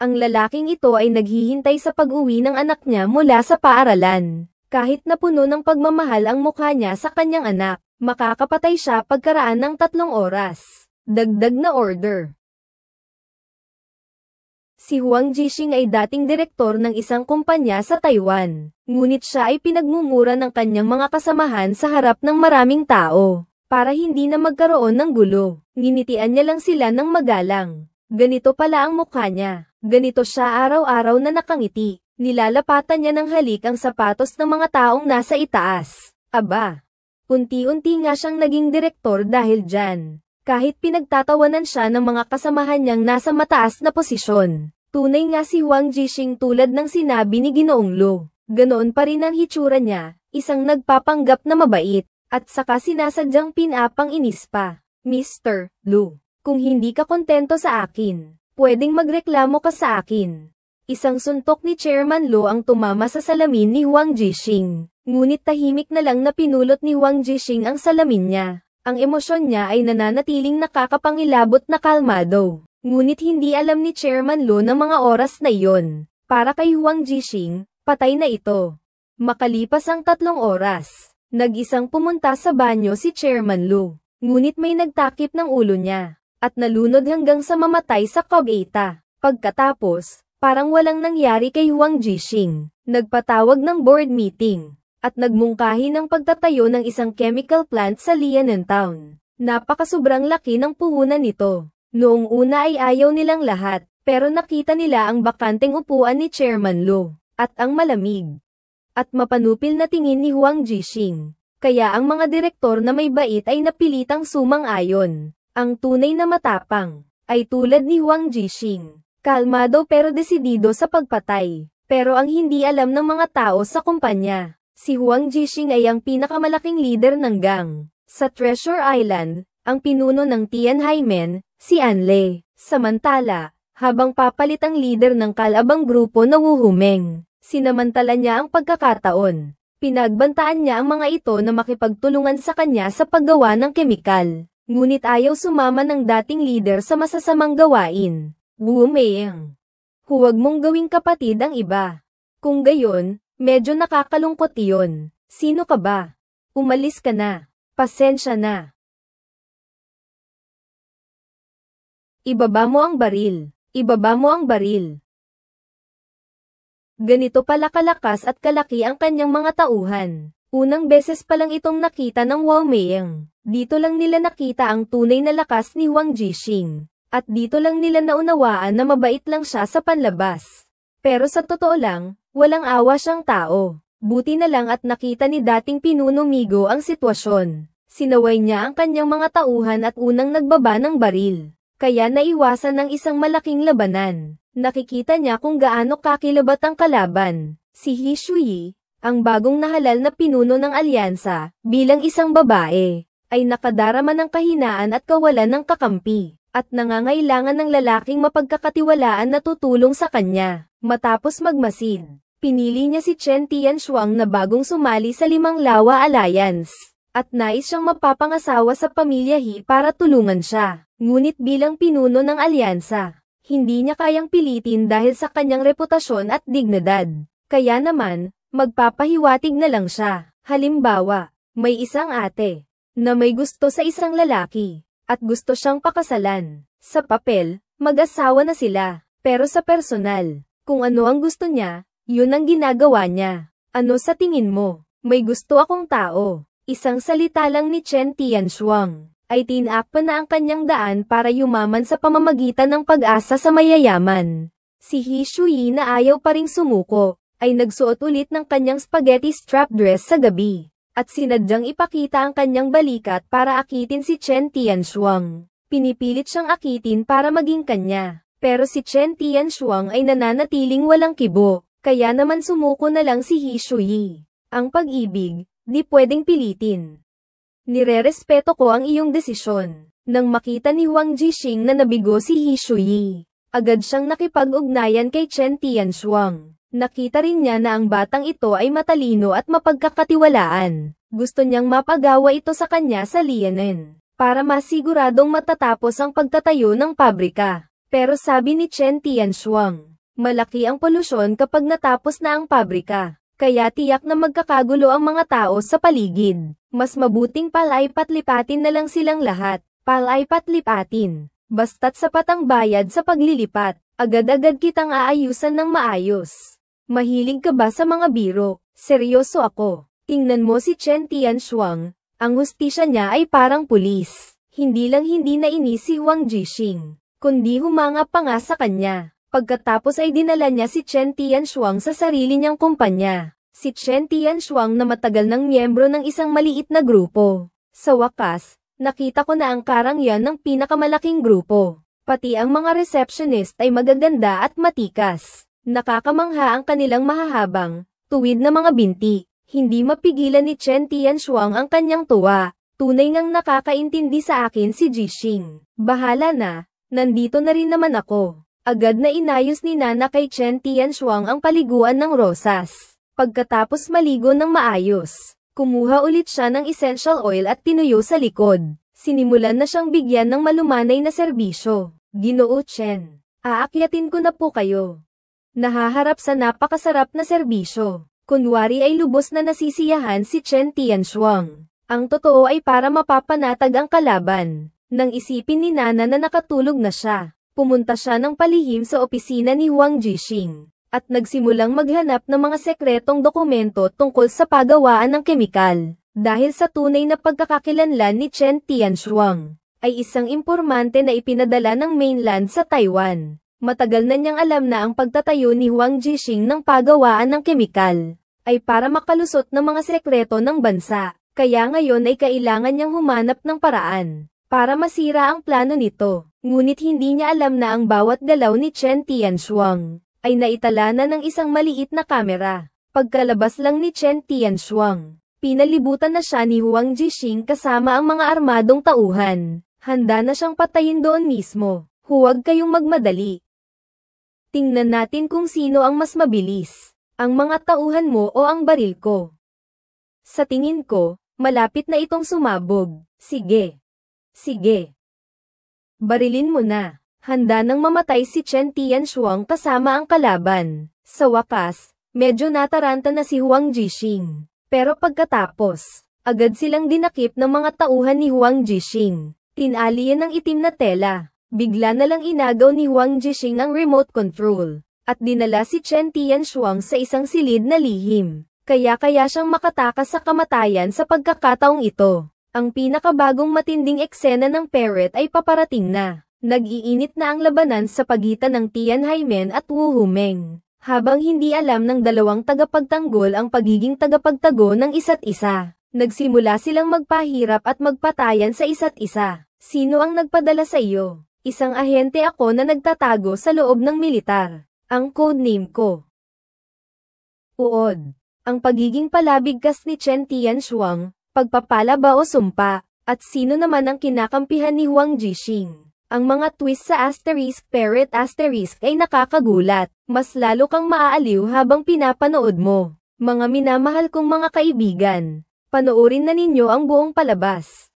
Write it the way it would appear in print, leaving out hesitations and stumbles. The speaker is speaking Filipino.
Ang lalaking ito ay naghihintay sa pag-uwi ng anak niya mula sa paaralan. Kahit na puno ng pagmamahal ang mukha niya sa kanyang anak, makakapatay siya pagkaraan ng 3 oras. Dagdag na order. Si Huang Jixing ay dating direktor ng isang kumpanya sa Taiwan, ngunit siya ay pinagmumura ng kanyang mga kasamahan sa harap ng maraming tao, para hindi na magkaroon ng gulo. Nginitian niya lang sila ng magalang. Ganito pala ang mukha niya. Ganito siya araw-araw na nakangiti. Nilalapatan niya ng halik ang sapatos ng mga taong nasa itaas. Aba! Unti-unti nga siyang naging direktor dahil dyan. Kahit pinagtatawanan siya ng mga kasamahan niyang nasa mataas na posisyon. Tunay nga si Huang Jixing tulad ng sinabi ni Ginoong Lu. Ganoon pa rin ang hitsura niya, isang nagpapanggap na mabait, at saka sinasadyang pinapang-inis pa. Mr. Lu, kung hindi ka kontento sa akin, pwedeng magreklamo ka sa akin. Isang suntok ni Chairman Lu ang tumama sa salamin ni Huang Jixing. Ngunit tahimik na lang na pinulot ni Huang Jixing ang salamin niya. Ang emosyon niya ay nananatiling nakakapangilabot na kalmado. Ngunit hindi alam ni Chairman Lu ng mga oras na iyon. Para kay Huang Jixing, patay na ito. Makalipas ang 3 oras, nag-isang pumunta sa banyo si Chairman Lu. Ngunit may nagtakip ng ulo niya, at nalunod hanggang sa mamatay sa Cogata. Pagkatapos, parang walang nangyari kay Huang Jixing. Nagpatawag ng board meeting, at nagmungkahi ng pagtatayo ng isang chemical plant sa Lianan Town. Napakasobrang laki ng puhunan nito. Noong una ay ayaw nilang lahat, pero nakita nila ang bakanteng upuan ni Chairman Lu, at ang malamig at mapanupil na tingin ni Huang Jixing. Kaya ang mga direktor na may bait ay napilitang sumang-ayon. Ang tunay na matapang ay tulad ni Huang Jixing, kalmado pero desidido sa pagpatay. Pero ang hindi alam ng mga tao sa kumpanya, si Huang Jixing ay ang pinakamalaking leader ng gang. Sa Treasure Island, ang pinuno ng Tianhaimen, si Anle. Samantala, habang papalit ang leader ng kalabang grupo na Wu Humeng, sinamantala niya ang pagkakataon. Pinagbantaan niya ang mga ito na makipagtulungan sa kanya sa paggawa ng kemikal. Ngunit ayaw sumama ng dating leader sa masasamang gawain. Wu Meng, huwag mong gawing kapatid ang iba. Kung gayon, medyo nakakalungkot iyon. Sino ka ba? Umalis ka na. Pasensya na. Ibaba mo ang baril. Ibaba mo ang baril. Ganito pala kalakas at kalaki ang kanyang mga tauhan. Unang beses pa lang itong nakita ng Wu Meng. Dito lang nila nakita ang tunay na lakas ni Huang Jixing. At dito lang nila naunawaan na mabait lang siya sa panlabas. Pero sa totoo lang, walang awa siyang tao. Buti na lang at nakita ni dating pinuno Migo ang sitwasyon. Sinaway niya ang kanyang mga tauhan at unang nagbaba ng baril. Kaya naiwasan ng isang malaking labanan. Nakikita niya kung gaano kakilabat ang kalaban. Si He Shuyi, ang bagong nahalal na pinuno ng alyansa, bilang isang babae, ay nakadarama ng kahinaan at kawalan ng kakampi, at nangangailangan ng lalaking mapagkakatiwalaan na tutulong sa kanya. Matapos magmasid, pinili niya si Chen Tianshuang na bagong sumali sa Limang Lawa Alliance, at nais siyang mapapangasawa sa pamilya He para tulungan siya. Ngunit bilang pinuno ng alyansa, hindi niya kayang pilitin dahil sa kanyang reputasyon at dignidad. Kaya naman, magpapahiwatig na lang siya. Halimbawa, may isang ate na may gusto sa isang lalaki at gusto siyang pakasalan. Sa papel, mag-asawa na sila. Pero sa personal, kung ano ang gusto niya, yun ang ginagawa niya. Ano sa tingin mo? May gusto akong tao. Isang salita lang ni Chen Tianshuang ay tinakpan na ang kanyang daan para yumaman sa pamamagitan ng pag-asa sa mayayaman. Si He Shuyi na ayaw pa ring sumuko, ay nagsuot ulit ng kanyang spaghetti strap dress sa gabi, at sinadyang ipakita ang kanyang balikat para akitin si Chen Tianshuang. Pinipilit siyang akitin para maging kanya, pero si Chen Tianshuang ay nananatiling walang kibo, kaya naman sumuko na lang si He Shuyi. Ang pag-ibig, di pwedeng pilitin. Nirerespeto ko ang iyong desisyon. Nang makita ni Huang Jixing na nabigo si He Shuyi, agad siyang nakipag-ugnayan kay Chen Tianshuang. Nakita rin niya na ang batang ito ay matalino at mapagkakatiwalaan. Gusto niyang mapagawa ito sa kanya sa Lianan, para masiguradong matatapos ang pagtatayo ng pabrika. Pero sabi ni Chen Tianshuang, Malaki ang polusyon kapag natapos na ang pabrika. Kaya tiyak na magkakagulo ang mga tao sa paligid. Mas mabuting palay-patlipatin na lang silang lahat. Palay-patlipatin. Basta't sapat ang bayad sa paglilipat, agad-agad kitang aayusan ng maayos. Mahilig ka ba sa mga biro? Seryoso ako. Tingnan mo si Chen Tianshuang. Ang hustisya niya ay parang pulis. Hindi lang hindi nainis si Huang Jixing, kundi humanga pa nga sa kanya. Pagkatapos ay dinala niya si Chen Tianshuang sa sarili niyang kumpanya. Si Chen Tianshuang na matagal ng miyembro ng isang maliit na grupo. Sa wakas, nakita ko na ang karangyan ng pinakamalaking grupo. Pati ang mga receptionist ay magaganda at matikas. Nakakamangha ang kanilang mahahabang, tuwid na mga binti. Hindi mapigilan ni Chen Tianshuang ang kanyang tuwa. Tunay ngang nakakaintindi sa akin si Jixing. Bahala na, nandito na rin naman ako. Agad na inayos ni Nana kay Chen Tianshuang ang paliguan ng rosas. Pagkatapos maligo ng maayos, kumuha ulit siya ng essential oil at tinuyo sa likod. Sinimulan na siyang bigyan ng malumanay na serbisyo. Ginoo Chen, aakyatin ko na po kayo. Nahaharap sa napakasarap na serbisyo. Kunwari ay lubos na nasisiyahan si Chen Tianshuang. Ang totoo ay para mapapanatag ang kalaban. Nang isipin ni Nana na nakatulog na siya, pumunta siya ng palihim sa opisina ni Huang Jixing, at nagsimulang maghanap ng mga sekretong dokumento tungkol sa pagawaan ng kemikal. Dahil sa tunay na pagkakakilanlan ni Chen Tianshuang, ay isang impormante na ipinadala ng mainland sa Taiwan. Matagal na niyang alam na ang pagtatayo ni Huang Jixing ng pagawaan ng kemikal, ay para makalusot ng mga sekreto ng bansa. Kaya ngayon ay kailangan niyang humanap ng paraan para masira ang plano nito. Ngunit hindi niya alam na ang bawat galaw ni Chen Tianshuang ay naitala na ng isang maliit na kamera. Pagkalabas lang ni Chen Tianshuang, pinalibutan na siya ni Huang Jixing kasama ang mga armadong tauhan. Handa na siyang patayin doon mismo. Huwag kayong magmadali. Tingnan natin kung sino ang mas mabilis, ang mga tauhan mo o ang baril ko. Sa tingin ko, malapit na itong sumabog. Sige. Sige. Barilin mo na. Handa nang mamatay si Chen Tianshuang kasama ang kalaban. Sa wakas, medyo nataranta na si Huang Jixing. Pero pagkatapos, agad silang dinakip ng mga tauhan ni Huang Jixing. Tinali yan ng itim na tela. Bigla na lang inagaw ni Huang Jixing ang remote control, at dinala si Chen Tianshuang sa isang silid na lihim. Kaya siyang makatakas sa kamatayan sa pagkakataong ito. Ang pinakabagong matinding eksena ng Parrot ay paparating na. Nag-iinit na ang labanan sa pagitan ng Tian Haimen at Wu Humeng. Habang hindi alam ng dalawang tagapagtanggol ang pagiging tagapagtago ng isa't isa, nagsimula silang magpahirap at magpatayan sa isa't isa. Sino ang nagpadala sa iyo? Isang ahente ako na nagtatago sa loob ng militar. Ang codename ko. Uod. Ang pagiging palabigkas ni Chen Tianshuang, pagpapala ba o sumpa, at sino naman ang kinakampihan ni Huang Jixing. Ang mga twist sa asterisk Parrot asterisk ay nakakagulat, mas lalo kang maaaliw habang pinapanood mo. Mga minamahal kong mga kaibigan, panoorin na ninyo ang buong palabas.